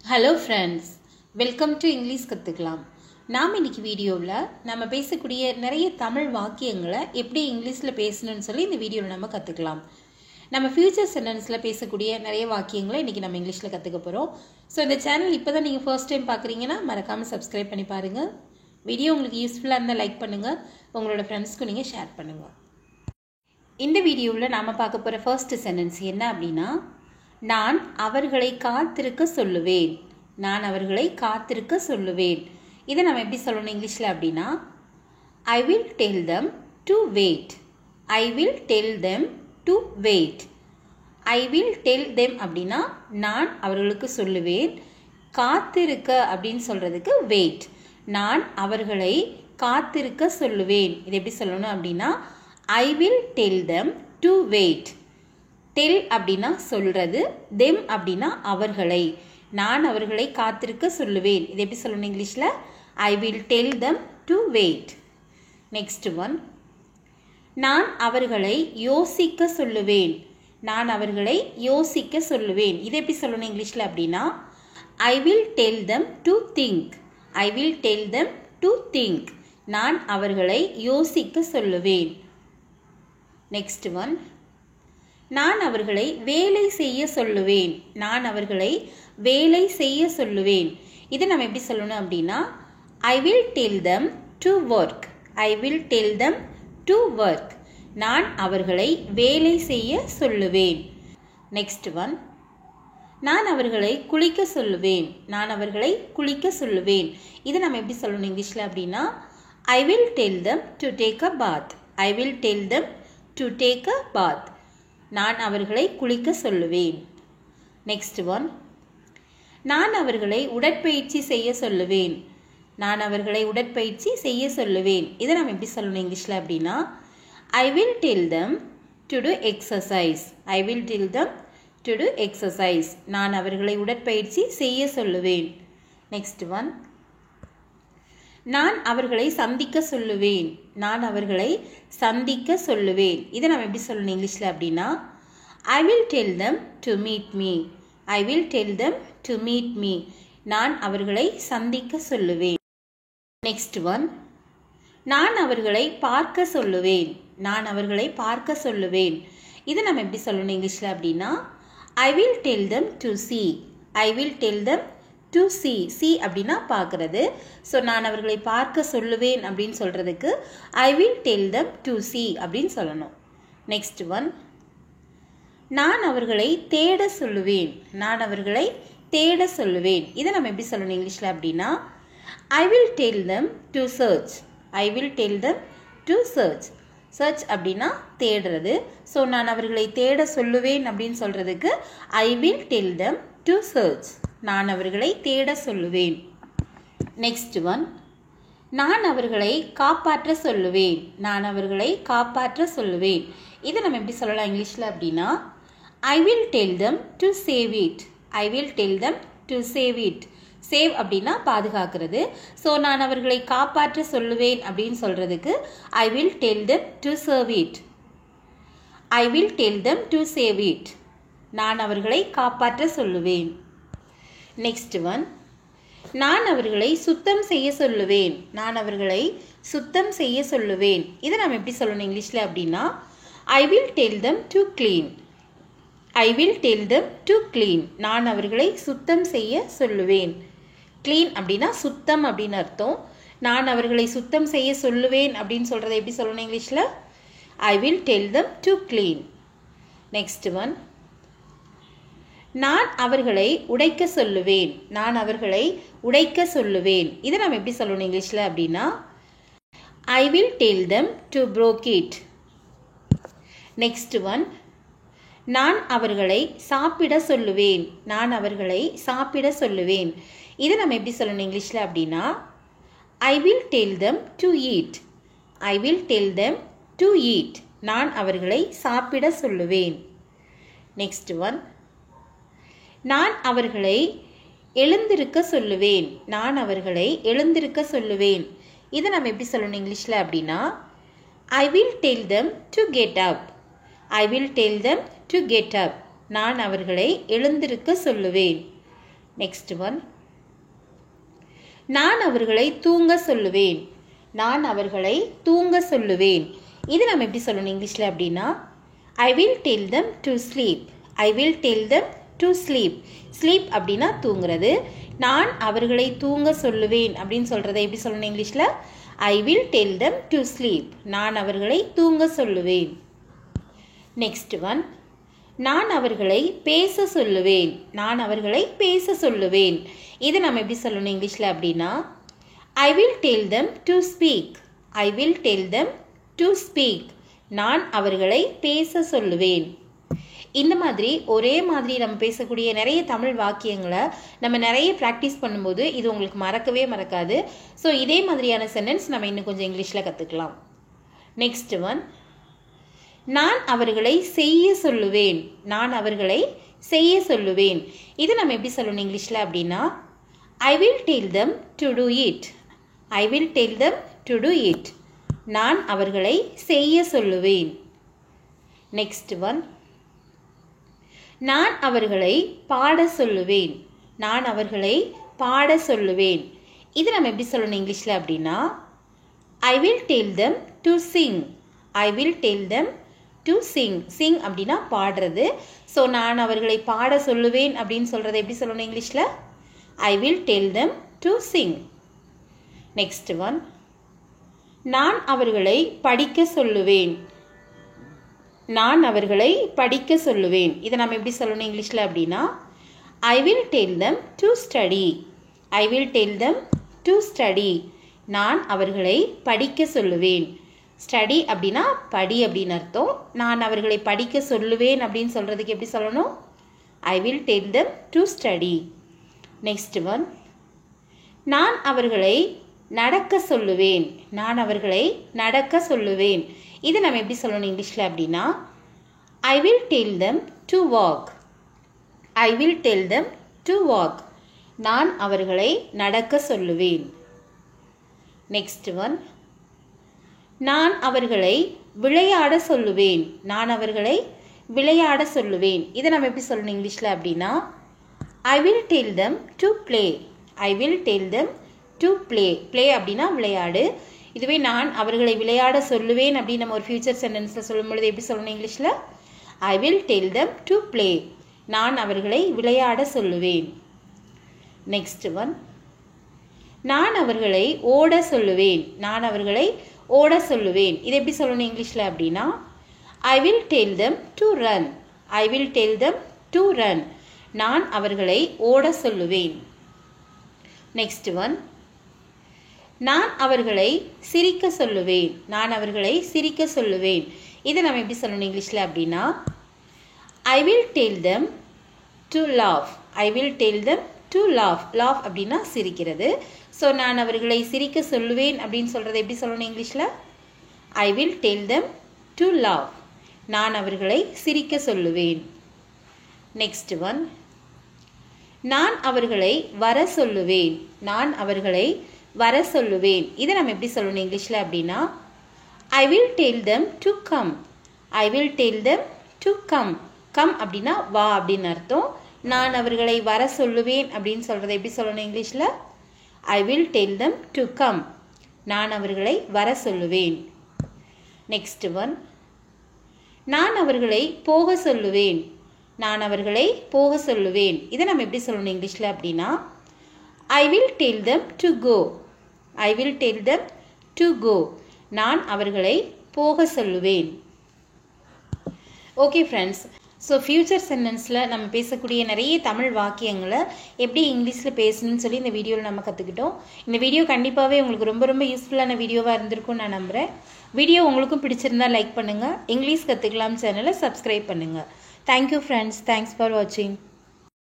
Hello friends, welcome to English கற்றுக்கலாம். நாம் இன்றைக்கி வீடியோவில் நம்ம பேசக்கூடிய நிறைய தமிழ் வாக்கியங்களை எப்படி இங்கிலீஷில் பேசணும்னு சொல்லி இந்த வீடியோவில் நம்ம கற்றுக்கலாம். நம்ம ஃபியூச்சர் சென்டென்ஸில் பேசக்கூடிய நிறைய வாக்கியங்களை இன்றைக்கி நம்ம இங்கிலீஷில் கற்றுக்க போகிறோம். ஸோ இந்த சேனல் இப்போ தான் நீங்கள் ஃபர்ஸ்ட் டைம் பார்க்குறீங்கன்னா மறக்காமல் சப்ஸ்கிரைப் பண்ணி பாருங்கள். வீடியோ உங்களுக்கு யூஸ்ஃபுல்லாக இருந்தால் லைக் பண்ணுங்கள், உங்களோட ஃப்ரெண்ட்ஸ்க்கும் நீங்கள் ஷேர் பண்ணுங்கள். இந்த வீடியோவில் நாம் பார்க்க போகிற ஃபர்ஸ்ட் சென்டென்ஸ் என்ன அப்படின்னா, நான் அவர்களை காத்திருக்க சொல்லுவேன். நான் அவர்களை காத்திருக்க சொல்லுவேன். இதை நம்ம எப்படி சொல்லணும் இங்கிலீஷில் அப்படின்னா, I will tell them to wait. I will tell them to wait. I will tell them அப்படின்னா நான் அவர்களுக்கு சொல்லுவேன். காத்திருக்க அப்படின்னு சொல்கிறதுக்கு வெயிட். நான் அவர்களை காத்திருக்க சொல்லுவேன். இது எப்படி சொல்லணும் அப்படின்னா, I will tell them to wait. Tell அப்படின்னா சொல்கிறது, தெம் அப்படின்னா அவர்களை. நான் அவர்களை காத்திருக்க சொல்லுவேன். இது எப்படி சொல்லணும் இங்கிலீஷில்? I will tell them to wait. Next one, நான் அவர்களை யோசிக்க சொல்லுவேன். நான் அவர்களை யோசிக்க சொல்லுவேன். இது எப்படி சொல்லணும் இங்கிலீஷில் அப்படின்னா, I will tell them to think. I will tell them to think. நான் அவர்களை யோசிக்க சொல்லுவேன். நெக்ஸ்ட் ஒன், நான் அவர்களை வேலை செய்ய சொல்லுவேன். நான் அவர்களை வேலை செய்ய சொல்லுவேன். இதை நம்ம எப்படி சொல்லணும் அப்படின்னா, I will tell them to work. I will tell them to work. நான் அவர்களை வேலை செய்ய சொல்லுவேன். நெக்ஸ்ட் ஒன், நான் அவர்களை குளிக்க சொல்லுவேன். நான் அவர்களை குளிக்க சொல்லுவேன். இதை நம்ம எப்படி சொல்லணும் இங்கிலீஷில் அப்படின்னா, I will tell them to take a bath. I will tell them to take a bath. நான் அவர்களை குளிக்க சொல்லுவேன். நெக்ஸ்ட் ஒன், நான் அவர்களை உடற்பயிற்சி செய்ய சொல்லுவேன். நான் அவர்களை உடற்பயிற்சி செய்ய சொல்லுவேன். இதை நம்ம எப்படி சொல்லணும் இங்கிலீஷில் அப்படின்னா, I will tell them to to exercise. I will tell them to to exercise. நான் அவர்களை உடற்பயிற்சி செய்ய சொல்லுவேன். நெக்ஸ்ட் ஒன், நான் அவர்களை சந்திக்க சொல்லுவேன். நான் அவர்களை சந்திக்க சொல்லுவேன். இதை நம்ம எப்படி சொல்லணும் இங்கிலீஷில் அப்படின்னா, I will tell them to meet me. I will tell them to meet me. நான் அவர்களை சந்திக்க சொல்லுவேன். நெக்ஸ்ட் ஒன், நான் அவர்களை பார்க்க சொல்லுவேன். நான் அவர்களை பார்க்க சொல்லுவேன். இதை நம்ம எப்படி சொல்லணும் இங்கிலீஷில் அப்படின்னா, I will tell them to see. I will tell them to see. see அப்படின்னா பார்க்கறது. ஸோ நான் அவர்களை பார்க்க சொல்லுவேன் அப்படின்னு சொல்கிறதுக்கு I will tell them to see அப்படின்னு சொல்லணும். நெக்ஸ்ட் ஒன், நான் அவர்களை தேட சொல்லுவேன். நான் அவர்களை தேட சொல்லுவேன். இதை நம்ம எப்படி சொல்லணும் இங்கிலீஷில் அப்படின்னா, I will tell them to search. I will tell them to search. Search அப்படின்னா தேடுறது. ஸோ நான் அவர்களை தேட சொல்லுவேன் அப்படின்னு சொல்கிறதுக்கு I will tell them to search. நான் அவர்களை தேட சொல்லுவேன். நெக்ஸ்ட் ஒன், நான் அவர்களை காப்பாற்ற சொல்லுவேன். நான் அவர்களை காப்பாற்ற சொல்லுவேன். இதை நம்ம எப்படி சொல்லலாம் இங்கிலீஷில் அப்படின்னா, I will tell them to save it. I will tell them to save it. Save அப்படின்னா பாதுகாக்கிறது. ஸோ நான் அவர்களை காப்பாற்ற சொல்லுவேன் அப்படின்னு சொல்கிறதுக்கு I will tell them to serve it. I will tell them to save it. நான் அவர்களை காப்பாற்ற சொல்லுவேன். நெக்ஸ்ட் ஒன், நான் அவர்களை சுத்தம் செய்ய சொல்லுவேன். நான் அவர்களை சுத்தம் செய்ய சொல்லுவேன். இதை நம்ம எப்படி சொல்லணும் இங்கிலீஷில் அப்படின்னா, I will tell them to clean. I will tell them to clean. நான் அவர்களை சுத்தம் செய்ய சொல்லுவேன். க்ளீன் அப்படின்னா சுத்தம் அப்படின்னு அர்த்தம். நான் அவர்களை சுத்தம் செய்ய சொல்லுவேன் அப்படின்னு சொல்கிறத எப்படி சொல்லணும் இங்கிலீஷில்? I will tell them to clean. Next one, நான் அவர்களை உடைக்க சொல்லுவேன். நான் அவர்களை உடைக்க சொல்லுவேன். இதை நம்ம எப்படி சொல்லணும் இங்கிலீஷில் அப்படின்னா, I will tell them to broke it. Next one, நான் அவர்களை சாப்பிட சொல்லுவேன். நான் அவர்களை சாப்பிட சொல்லுவேன். இதை நம்ம எப்படி சொல்லணும் இங்கிலீஷில் அப்படின்னா, I will tell them to eat. I will tell them to eat. நான் அவர்களை சாப்பிட சொல்லுவேன். நெக்ஸ்ட் ஒன், நான் அவர்களை எழுந்திருக்க சொல்லுவேன். நான் அவர்களை எழுந்திருக்க சொல்லுவேன். இதை நம்ம எப்படி சொல்லணும் இங்கிலீஷில் அப்படின்னா, I will tell them to get up. I will tell them to get up. நான் அவர்களை எழுந்திருக்க சொல்லுவேன். நெக்ஸ்ட் ஒன், நான் அவர்களை தூங்க சொல்லுவேன். நான் அவர்களை தூங்க சொல்லுவேன். இது நம்ம எப்படி சொல்லணும் இங்கிலீஷில் அப்படின்னா, I will tell them to sleep. I will tell them to sleep. Sleep அப்படின்னா தூங்குறது. நான் அவர்களை தூங்க சொல்லுவேன் அப்படின்னு சொல்கிறத எப்படி சொல்லணும் இங்கிலீஷில், I will tell them to sleep. நான் அவர்களை தூங்க சொல்லுவேன். நெக்ஸ்ட் ஒன், நான் அவர்களை பேச சொல்லுவேன். நான் அவர்களை பேச சொல்லுவேன். இது நம்ம எப்படி சொல்லணும் இங்கிலீஷில் அப்படின்னா, I will tell them to speak. I will tell them to speak. நான் அவர்களை பேச சொல்லுவேன். இந்த மாதிரி ஒரே மாதிரி நம்ம பேசக்கூடிய நிறைய தமிழ் வாக்கியங்களை நம்ம நிறைய ப்ராக்டிஸ் பண்ணும்போது இது உங்களுக்கு மறக்கவே மறக்காது. ஸோ இதே மாதிரியான சென்டென்ஸ் நம்ம இன்னும் கொஞ்சம் இங்கிலீஷில் கற்றுக்கலாம். நெக்ஸ்ட் ஒன், நான் அவர்களை செய்ய சொல்லுவேன். நான் அவர்களை செய்ய சொல்லுவேன். இது நம்ம எப்படி சொல்லணும் இங்கிலீஷில் அப்படின்னா, I will tell them to do it. I will tell them to do it. நான் அவர்களை செய்ய சொல்லுவேன். நெக்ஸ்ட் ஒன், நான் அவர்களை பாட சொல்லுவேன். நான் அவர்களை பாட சொல்லுவேன். இது நம்ம எப்படி சொல்லணும் இங்கிலீஷில் அப்படின்னா, I will tell them to Singh. I will tell them to Singh. Singh அப்படின்னா பாடுறது. ஸோ நான் அவர்களை பாட சொல்லுவேன் அப்படின்னு சொல்கிறத எப்படி சொல்லணும் இங்கிலீஷில், I will tell them to Singh. Next one, நான் அவர்களை படிக்க சொல்லுவேன். நான் அவர்களை படிக்க சொல்லுவேன். இதை நம்ம எப்படி சொல்லணும் இங்கிலீஷில் அப்படின்னா, I will tell them to study. I will tell them to study. நான் அவர்களை படிக்க சொல்லுவேன். ஸ்டடி அப்படின்னா படி அப்படின்னு அர்த்தம். நான் அவர்களை படிக்க சொல்லுவேன் அப்படின்னு சொல்கிறதுக்கு எப்படி சொல்லணும், ஐ will tell them to study. Next one, நான் அவர்களை நடக்க சொல்லுவேன். நான் அவர்களை நடக்க சொல்லுவேன். இது நம்ம எப்படி சொல்லணும் இங்கிலீஷில் அப்படின்னா, I will tell them to walk. I will tell them to walk. நான் அவர்களை நடக்க சொல்லுவேன். நெக்ஸ்ட் ஒன், நான் அவர்களை விளையாட சொல்லுவேன். நான் அவர்களை விளையாட சொல்லுவேன். இதை நம்ம எப்படி சொல்லணும் இங்கிலீஷில் அப்படின்னா, I will tell them to play. I will tell them to play. Play அப்படின்னா விளையாடு. இதுவே நான் அவர்களை விளையாட சொல்லுவேன் அப்படின்னு நம்ம ஒரு ஃபியூச்சர் சென்டென்ஸில் சொல்லும்பொழுது எப்படி சொல்லணும் இங்கிலீஷில், I will tell them to play. நான் அவர்களை விளையாட சொல்லுவேன். நெக்ஸ்ட் ஒன், நான் அவர்களை ஓட சொல்லுவேன். நான் அவர்களை ஓட சொல்லுவேன். இது எப்படி சொல்லணும் இங்கிலீஷில் அப்படின்னா, I will tell them to run. I will tell them to run. நான் அவர்களை ஓட சொல்லுவேன். நெக்ஸ்ட் ஒன், நான் அவர்களை சிரிக்க சொல்லுவேன். நான் அவர்களை சிரிக்க சொல்லுவேன். இதை நம்ம எப்படி சொல்லணும் இங்கிலீஷில் அப்படின்னா, I will tell them to laugh. I will tell them to laugh. Laugh அப்படின்னா சிரிக்கிறது. ஸோ நான் அவர்களை சிரிக்க சொல்லுவேன் அப்படின்னு சொல்கிறத எப்படி சொல்லணும் இங்கிலீஷில், I will tell them to laugh. நான் அவர்களை சிரிக்க சொல்லுவேன். நெக்ஸ்ட் ஒன், நான் அவர்களை வர சொல்லுவேன். நான் அவர்களை வர சொல்லுவேன். இதை நம்ம எப்படி சொல்லணும் இங்கிலீஷில் அப்படின்னா, I will tell them to come. I will tell them to come. Come அப்படின்னா வா அப்படின்னு அர்த்தம். நான் அவர்களை வர சொல்லுவேன் அப்படின்னு சொல்கிறத எப்படி சொல்லணும் இங்கிலீஷில், I will tell them to come. நான் அவர்களை வர சொல்லுவேன். நெக்ஸ்ட் ஒன், நான் அவர்களை போக சொல்லுவேன். நான் அவர்களை போக சொல்லுவேன். இதை நம்ம எப்படி சொல்லணும் இங்கிலீஷில் அப்படின்னா, I will tell them to go. I will tell them to go. நான் அவர்களை போக சொல்லுவேன். ஓகே ஃப்ரெண்ட்ஸ், ஸோ ஃபியூச்சர் சென்டென்ஸில் நம்ம பேசக்கூடிய நிறைய தமிழ் வாக்கியங்களை எப்படி இங்கிலீஷில் பேசணும்னு சொல்லி இந்த வீடியோவில் நம்ம கற்றுக்கிட்டோம். இந்த வீடியோ கண்டிப்பாகவே உங்களுக்கு ரொம்ப ரொம்ப யூஸ்ஃபுல்லான வீடியோவாக இருந்திருக்கும்னு நான் நம்புகிறேன். வீடியோ உங்களுக்கும் பிடிச்சிருந்தால் லைக் பண்ணுங்கள். இங்கிலீஷ் கற்றுக்கலாம் சேனலை சப்ஸ்கிரைப் பண்ணுங்கள். Thank you friends. தேங்க்ஸ் ஃபார் வாட்சிங்.